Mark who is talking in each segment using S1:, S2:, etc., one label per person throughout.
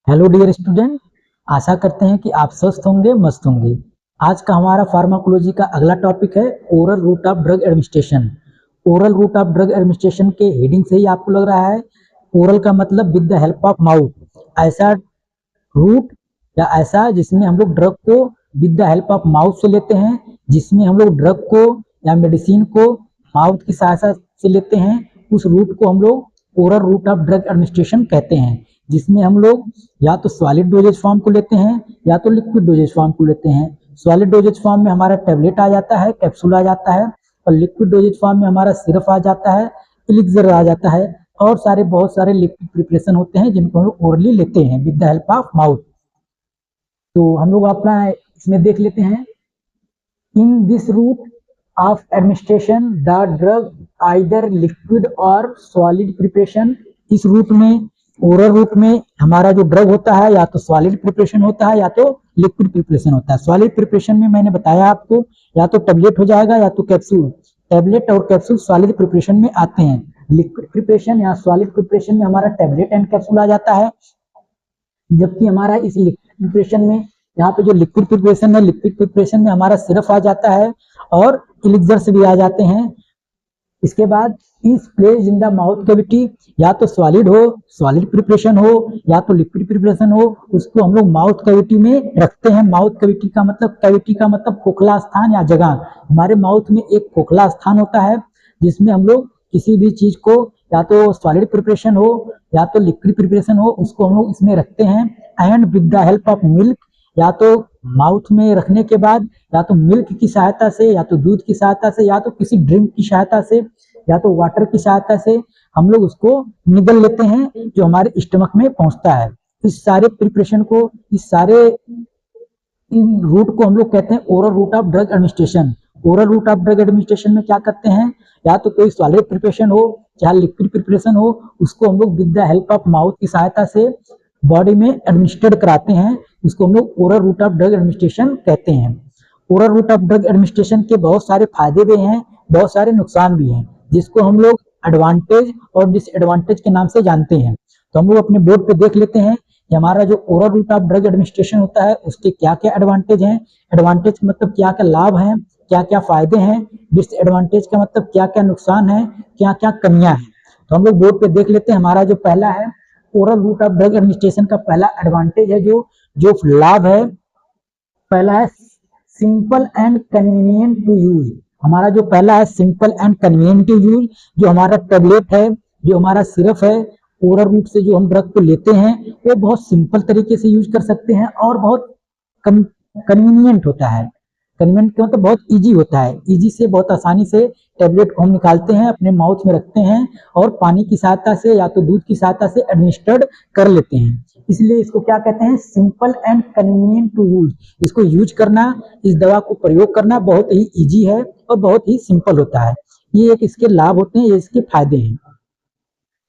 S1: Hello dear student, आशा करते हैं कि आप स्वस्थ होंगे, मस्त होंगे। आज का हमारा फार्माकोलॉजी का अगला टॉपिक है oral route of drug administration. Oral route of drug administration के हेडिंग से ही आपको लग रहा है ओरल का मतलब with the help of mouth. ऐसा रूट या ऐसा जिसमें हम लोग ड्रग को with the help of mouth से लेते हैं, जिसमें हम लोग ड्रग को या मेडिसिन को माउथ की सहायता से लेते हैं, उस रूट को हम लोग oral route of drug administration कहते हैं। जिसमें हम लोग या तो सॉलिड डोजेज फॉर्म को लेते हैं या तो लिक्विड डोजेज फॉर्म को लेते हैं। सॉलिड डोजेज फॉर्म में हमारा टेबलेट आ जाता है, कैप्सूल आ जाता है, और लिक्विड डोजेज फॉर्म में हमारा सिरप आ जाता है, एलिक्सर आ जाता है, और बहुत सारे लिक्विड प्रिपरेशन होते हैं जिनको हम लोग ओरली लेते हैं with the help of mouth. तो हम लोग अपना इसमें देख लेते हैं। In this route of administration the drug either liquid और सॉलिड प्रिपरेशन। इस रूट में, ओरल रूट में हमारा जो ड्रग होता है या तो सॉलिड प्रिपरेशन होता है या तो लिक्विड प्रिपरेशन होता है। सॉलिड प्रिपरेशन में मैंने बताया आपको या तो टेबलेट हो जाएगा या तो कैप्सूल। टेबलेट और कैप्सूल सॉलिड प्रिपरेशन में आते हैं। लिक्विड प्रिपरेशन या सॉलिड प्रिपरेशन में हमारा टेबलेट एंड कैप्सूल आ जाता है, जबकि हमारा इस लिक्विड प्रिपरेशन में, यहाँ पे जो लिक्विड प्रिपरेशन है, लिक्विड प्रिपरेशन में हमारा सिरप आ जाता है और एलिक्सर्स भी आ जाते हैं। इसके बाद इस place in the mouth cavity, या तो सॉलिड हो, सॉलिड प्रिपरेशन हो, या तो लिक्विड प्रिपरेशन हो, उसको हम लोग माउथ कैविटी में रखते हैं। माउथ कैविटी का मतलब, कैविटी का मतलब खोखला स्थान या जगह। हमारे माउथ में एक खोखला स्थान होता है जिसमें हम लोग किसी भी चीज को, या तो सॉलिड प्रिपरेशन हो या तो लिक्विड प्रिपरेशन हो, उसको हम लोग इसमें रखते हैं। And with the help of milk, या तो माउथ में रखने के बाद या तो मिल्क की सहायता से, या तो दूध की सहायता से, या तो किसी ड्रिंक की सहायता से, या तो वाटर की सहायता से हम लोग उसको निगल लेते हैं जो हमारे स्टमक में पहुंचता है। इस सारे प्रिपरेशन को, इस सारे इन रूट को हम लोग कहते हैं oral route of drug administration. Oral route of drug administration में क्या करते हैं, या तो कोई सॉलिड प्रिपरेशन हो चाहे लिक्विड प्रिपरेशन हो, उसको हम लोग with the help of mouth की सहायता से बॉडी में एडमिनिस्ट्रेट कराते हैं। इसको हम लोग oral route of drug administration कहते हैं। Oral route of drug administration के बहुत सारे फायदे भी हैं, बहुत सारे नुकसान भी हैं, जिसको हम लोग एडवांटेज और डिसएडवांटेज के नाम से जानते हैं। तो हम लोग अपने बोर्ड पे देख लेते हैं कि हमारा जो oral route of drug administration होता है उसके क्या क्या एडवांटेज हैं। एडवांटेज मतलब क्या क्या लाभ हैं, क्या क्या फायदे हैं। डिसएडवांटेज का मतलब क्या क्या नुकसान है, क्या क्या कमियां हैं। तो हम लोग बोर्ड पे देख लेते हैं। हमारा जो पहला है oral route of drug administration का पहला एडवांटेज है, जो जो लाभ है, पहला है simple and convenient to use. हमारा जो पहला है simple and convenient to use, जो हमारा टेबलेट है, जो हमारा सिरप है, ओरल रूट से जो हम ड्रग को लेते हैं वो बहुत सिंपल तरीके से यूज कर सकते हैं और बहुत कन्वीनियंट होता है। कन्वीनियंट का मतलब बहुत इजी होता है, इजी से बहुत आसानी से टेबलेट को हम निकालते हैं, अपने माउथ में रखते हैं और पानी की सहायता से या तो दूध की सहायता से एडमिनिस्टर्ड कर लेते हैं। इसलिए इसको क्या कहते हैं, simple and convenient to use. इसको यूज करना, इस दवा को प्रयोग करना बहुत ही इजी है और बहुत ही सिंपल होता है। ये एक इसके लाभ होते हैं, ये इसके फायदे हैं।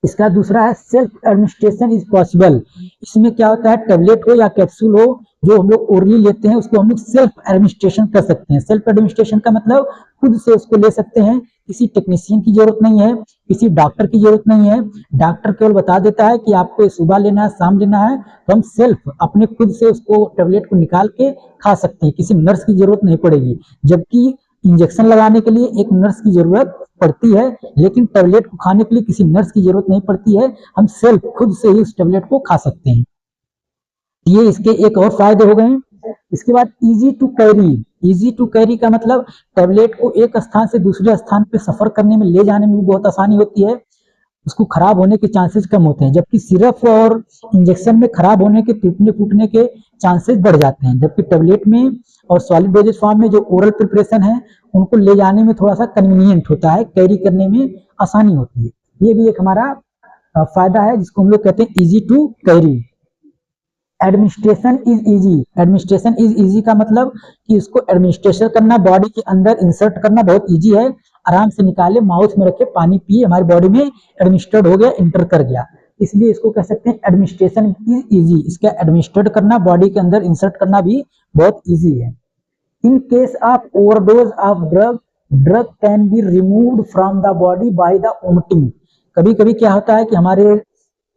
S1: इसका दूसरा है सेल्फ एडमिनिस्ट्रेशन इज पॉसिबल। इसमें क्या होता है, टेबलेट हो या कैप्सूल हो, जो हम लोग ओरली लेते हैं उसको हम लोग सेल्फ एडमिनिस्ट्रेशन कर सकते हैं। सेल्फ एडमिनिस्ट्रेशन का मतलब खुद से उसको ले सकते हैं, किसी टेक्नीशियन की जरूरत नहीं है, किसी डॉक्टर की जरूरत नहीं है। डॉक्टर केवल बता देता है कि आपको सुबह लेना है, शाम लेना है, तो हम सेल्फ अपने खुद से उसको टेबलेट को निकाल के खा सकते हैं, किसी नर्स की जरूरत नहीं पड़ेगी। जबकि इंजेक्शन लगाने के लिए एक नर्स की जरूरत पड़ती है, लेकिन टेबलेट को खाने के लिए किसी नर्स की जरूरत नहीं पड़ती है, हम सेल्फ खुद से ही उस टेबलेट को खा सकते हैं। ये इसके एक और फायदे हो गए। इसके बाद easy to carry. Easy to carry का मतलब टेबलेट को एक स्थान से दूसरे स्थान पे सफर करने में, ले जाने में भी बहुत आसानी होती है, उसको खराब होने के चांसेस कम होते हैं। जबकि सिरप और इंजेक्शन में खराब होने के, टूटने फूटने के चांसेस बढ़ जाते हैं। जबकि टेबलेट में और सॉलिड डोजेज फॉर्म में जो ओरल प्रिपरेशन है उनको ले जाने में थोड़ा सा कन्वीनियंट होता है, कैरी करने में आसानी होती है। ये भी एक हमारा फायदा है जिसको हम लोग कहते हैं easy to carry. Administration is easy. Administration is easy का मतलब कि इसको एडमिनिस्ट्रेशन करना, बॉडी के अंदर इंसर्ट करना बहुत इजी है। आराम से निकाले, माउथ में रखे, पानी पिए, हमारी बॉडी में एडमिनिस्टर्ड हो गया, इंटर कर गया। इसलिए इसको कह सकते हैं एडमिनिस्ट्रेशन इज इजी। इसका एडमिनिस्टर्ड करना, बॉडी के अंदर इंसर्ट करना भी बहुत इजी है। In case of overdose of drug, drug can be removed from the body by the vomiting. कभी कभी क्या होता है कि हमारे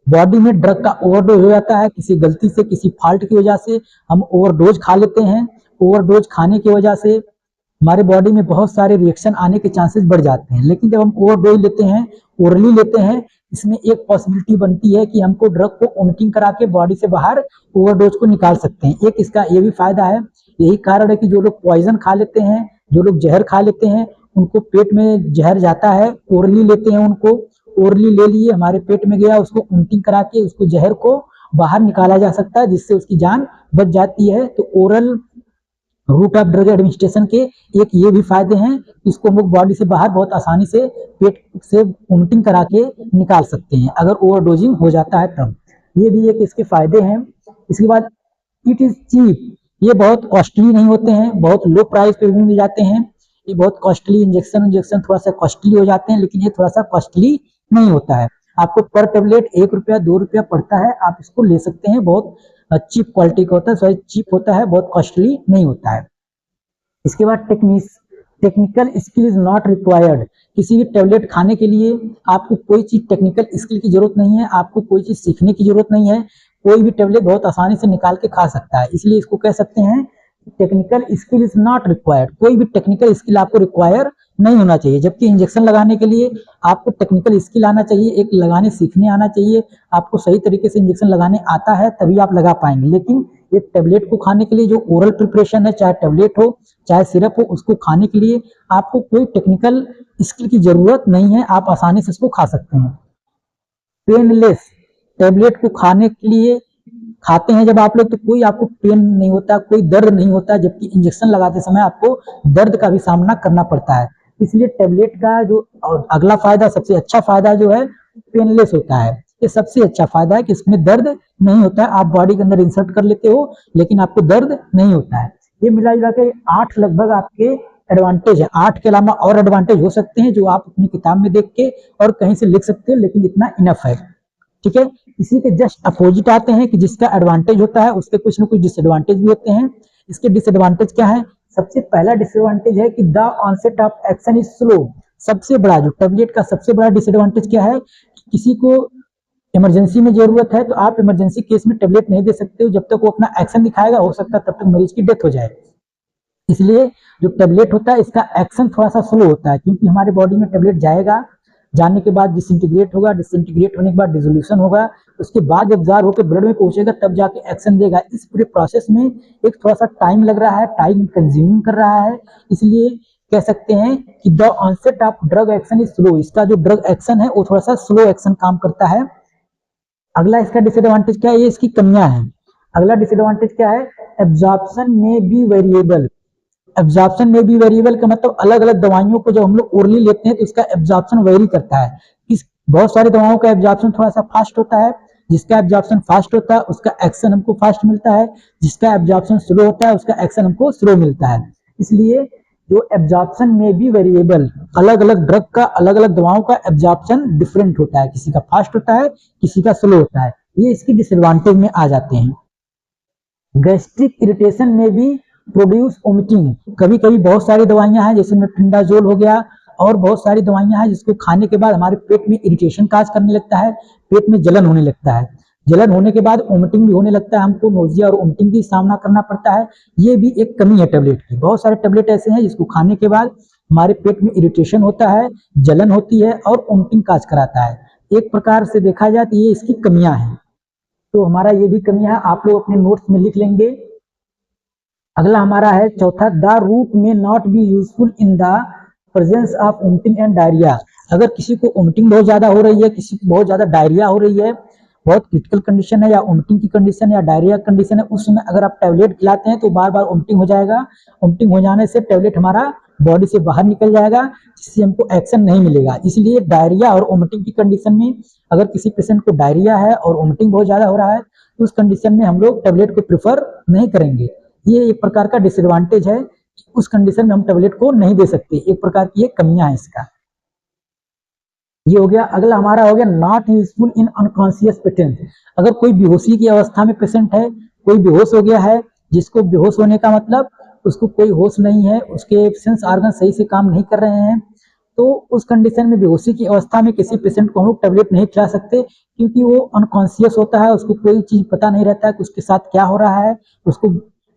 S1: बॉडी में ड्रग का ओवरडोज हो जाता है, किसी गलती से, किसी फॉल्ट की वजह से हम ओवरडोज खा लेते हैं। ओवरडोज खाने की वजह से हमारे बॉडी में बहुत सारे रिएक्शन आने के चांसेस बढ़ जाते हैं। लेकिन जब हम ओवरडोज लेते हैं, ओरली लेते हैं, इसमें एक पॉसिबिलिटी बनती है कि हमको ड्रग को वोमिटिंग करा के बॉडी से बाहर ओवरडोज को निकाल सकते हैं। एक इसका ये भी फायदा है। यही कारण है कि जो लोग पॉइजन खा लेते हैं, जो लोग जहर खा लेते हैं, उनको पेट में जहर जाता है, ओरली लेते हैं, उनको ओरली ले लिए, हमारे पेट में गया, उसको वोमिटिंग करा के उसको जहर को बाहर निकाला जा सकता है, जिससे उसकी जान बच जाती है। तो oral route of drug administration के एक ये भी फायदे हैं, इसको हम लोग बॉडी से बाहर बहुत आसानी से पेट से वोमिटिंग करा के निकाल सकते हैं अगर ओवरडोजिंग हो जाता है तब। ये भी एक इसके फायदे हैं। इसके बाद इट इज चीप, ये बहुत कॉस्टली नहीं होते हैं, बहुत लो प्राइस पे भी मिल जाते हैं। ये बहुत कॉस्टली इंजेक्शन थोड़ा सा कॉस्टली हो जाते हैं, लेकिन ये थोड़ा सा कॉस्टली नहीं होता है। आपको पर टेबलेट 1 रुपया 2 रुपया पड़ता है, आप इसको ले सकते हैं। बहुत चीप क्वालिटी का होता है, सॉरी चीप होता है, बहुत कॉस्टली नहीं होता है। इसके बाद technical skill is not required. किसी भी टेबलेट खाने के लिए आपको कोई चीज टेक्निकल स्किल की जरूरत नहीं है, आपको कोई चीज सीखने की जरूरत नहीं है। कोई भी टेबलेट बहुत आसानी से निकाल के खा सकता है, इसलिए इसको कह सकते हैं technical skill is not required. कोई भी टेक्निकल स्किल आपको रिक्वायर नहीं होना चाहिए। जबकि इंजेक्शन लगाने के लिए आपको टेक्निकल स्किल आना चाहिए, एक लगाने सीखने आना चाहिए, आपको सही तरीके से इंजेक्शन लगाने आता है तभी आप लगा पाएंगे। लेकिन एक टेबलेट को खाने के लिए जो ओरल प्रिपरेशन है, चाहे टेबलेट हो चाहे सिरप हो, उसको खाने के लिए आपको कोई टेक्निकल स्किल की जरूरत नहीं है, आप आसानी से उसको खा सकते हैं। पेनलेस, टेबलेट को खाने के लिए खाते हैं जब आप लोग तो कोई आपको पेन नहीं होता, कोई दर्द नहीं होता, जबकि इंजेक्शन लगाते समय आपको दर्द का भी सामना करना पड़ता है। इसलिए टेबलेट का जो अगला फायदा, सबसे अच्छा फायदा जो है पेनलेस होता है। ये सबसे अच्छा फायदा है कि इसमें दर्द नहीं होता है, आप बॉडी के अंदर इंसर्ट कर लेते हो लेकिन आपको दर्द नहीं होता है। ये मिला जुला के 8 लगभग आपके एडवांटेज है। 8 के अलावा और एडवांटेज हो सकते हैं जो आप अपनी किताब में देख के और कहीं से लिख सकते हैं, लेकिन इतना इनफ है। ठीक है, इसी के जस्ट अपोजिट आते हैं कि जिसका एडवांटेज होता है उसके कुछ न कुछ डिसएडवांटेज भी होते हैं। इसके डिसएडवांटेज क्या है? सबसे पहला डिसएडवांटेज है कि the onset of action is slow. सबसे बड़ा जो टेबलेट का सबसे बड़ा डिसएडवांटेज क्या है? किसी को इमरजेंसी में जरूरत है तो आप इमरजेंसी केस में टेबलेट नहीं दे सकते हो, जब तक वो अपना एक्शन दिखाएगा हो सकता है तब तक मरीज की डेथ हो जाए। इसलिए जो टेबलेट होता है इसका एक्शन थोड़ा सा स्लो होता है, क्योंकि हमारे बॉडी में टेबलेट जाएगा, जाने के बाद डिसइंटीग्रेट होगा, डिसइंटीग्रेट होने के बाद डिसोल्यूशन होगा, उसके बाद एब्जॉर्ब होकर ब्लड में पहुंचेगा तब जाके एक्शन देगा। इस पूरे प्रोसेस में एक थोड़ा सा टाइम लग रहा है, टाइम कंज्यूमिंग कर रहा है, इसलिए कह सकते हैं कि the onset of drug action is slow. इसका जो ड्रग एक्शन है वो थोड़ा सा स्लो एक्शन काम करता है। अगला इसका डिसएडवांटेज क्या है? ये इसकी कमियां हैं। अगला डिसएडवांटेज क्या है? एब्जॉर्प्शन में बी वेरिएबल। एब्जॉर्प्शन में भी वेरिएबल का मतलब अलग अलग दवाइयों को जब हम लोग ओरली लेते हैं तो इसका एब्जॉर्प्शन वेरी करता है। इस बहुत सारी दवाओं का एब्जॉर्प्शन थोड़ा सा फास्ट होता है, जिसका एब्जॉर्प्शन फास्ट होता है उसका एक्शन हमको फास्ट मिलता है, जिसका एब्जॉर्प्शन स्लो होता है उसका एक्शन हमको स्लो मिलता है। इसलिए जो एब्जॉर्प्शन में भी वेरिएबल, अलग अलग ड्रग का, अलग अलग दवाओं का एब्जॉर्प्शन डिफरेंट होता है, किसी का फास्ट होता है किसी का स्लो होता है, ये इसकी डिसएडवांटेज में आ जाते हैं। गैस्ट्रिक इरिटेशन में भी प्रोड्यूस वोमिटिंग। कभी कभी बहुत सारी दवाइयां हैं जैसे मेट्रोनिडाजोल हो गया और बहुत सारी दवाइयां हैं जिसको खाने के बाद हमारे पेट में इरिटेशन काज करने लगता है, पेट में जलन होने लगता है, जलन होने के बाद वोमिटिंग भी होने लगता है, हमको नोजिया और वोमिटिंग की सामना करना पड़ता है। ये भी एक कमी है टेबलेट की। बहुत सारे टेबलेट ऐसे हैं जिसको खाने के बाद हमारे पेट में इरिटेशन होता है, जलन होती है और वोमिटिंग काज कराता है। एक प्रकार से देखा जाए तो ये इसकी कमियां हैं। तो हमारा ये भी कमियां है, आप लोग अपने नोट्स में लिख लेंगे। अगला हमारा है चौथा, द रूट में not be useful in the presence of vomiting and diarrhoea. अगर किसी को वोमिटिंग बहुत ज्यादा हो रही है, किसी को बहुत ज्यादा डायरिया हो रही है, बहुत क्रिटिकल कंडीशन है या वोमिटिंग की कंडीशन या डायरिया कंडीशन है, उस समय अगर आप टैबलेट खिलाते हैं तो बार बार वोमिटिंग हो जाएगा। वोमिटिंग हो जाने से टैबलेट हमारा बॉडी से बाहर निकल जाएगा, जिससे हमको एक्शन नहीं मिलेगा। इसलिए डायरिया और वोमिटिंग की कंडीशन में अगर किसी पेशेंट को डायरिया है और वोमिटिंग बहुत ज्यादा हो रहा है तो उस कंडीशन में हम लोग टैबलेट को प्रेफर नहीं करेंगे। ये एक प्रकार का डिसएडवांटेज है, उस कंडीशन में हम टैबलेट को नहीं दे सकते, एक प्रकार की ये कमियां है इसका। ये हो गया। अगला हमारा हो गया not useful in unconscious patient. अगर कोई बेहोशी की अवस्था में पेशेंट है, कोई बेहोश हो गया है, जिसको बेहोश होने का मतलब उसको कोई होश नहीं है, उसके सेंस ऑर्गन सही से काम नहीं कर रहे हैं, तो उस कंडीशन में, बेहोशी की अवस्था में किसी पेशेंट को हम लोग टेबलेट नहीं खिला सकते, क्योंकि वो अनकॉन्शियस होता है, उसको कोई चीज पता नहीं रहता है कि उसके साथ क्या हो रहा है, उसको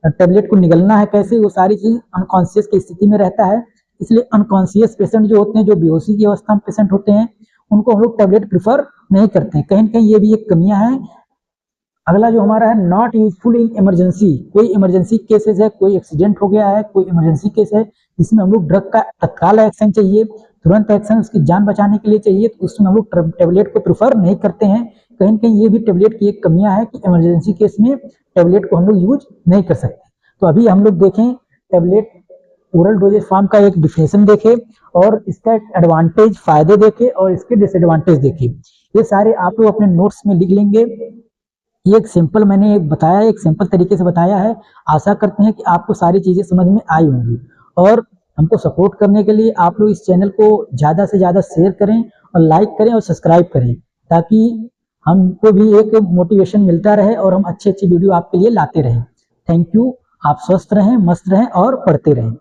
S1: टेबलेट को निगलना है कैसे, वो सारी चीज अनकॉन्शियस की स्थिति में रहता है। इसलिए अनकॉन्शियस पेशेंट जो होते हैं, जो बेहोशी की अवस्था में पेशेंट होते हैं, उनको हम लोग टेबलेट प्रिफर नहीं करते हैं। कहीं ना कहीं ये भी एक कमियां हैं। अगला जो हमारा है, नॉट यूजफुल इन इमरजेंसी। कोई इमरजेंसी केसेस है, कोई एक्सीडेंट हो गया है, कोई इमरजेंसी केस है जिसमें हम लोग ड्रग का तत्काल एक्शन चाहिए, तुरंत एक्शन उसकी जान बचाने के लिए चाहिए, तो उसमें हम लोग टेबलेट को प्रिफर नहीं करते हैं। कहीं ना कहीं ये भी टेबलेट की एक कमियां है कि इमरजेंसी केस में टेबलेट को हम लोग यूज नहीं कर सकते। तो अभी हम लोग देखें टेबलेट ओरल डोजेज फॉर्म का एक डिफिनेशन देखें, और इसका एडवांटेज, फायदे देखें, और इसके डिसएडवांटेज देखें। ये सारे आप लोग अपने नोट्स में लिख लेंगे। ये एक सिंपल मैंने एक बताया, एक सिंपल तरीके से बताया है। आशा करते हैं कि आपको सारी चीजें समझ में आई होंगी, और हमको सपोर्ट करने के लिए आप लोग इस चैनल को ज़्यादा से ज़्यादा शेयर करें और लाइक करें और सब्सक्राइब करें, ताकि हमको भी एक मोटिवेशन मिलता रहे और हम अच्छी अच्छी वीडियो आपके लिए लाते रहें। Thank you. आप स्वस्थ रहें, मस्त रहें और पढ़ते रहें।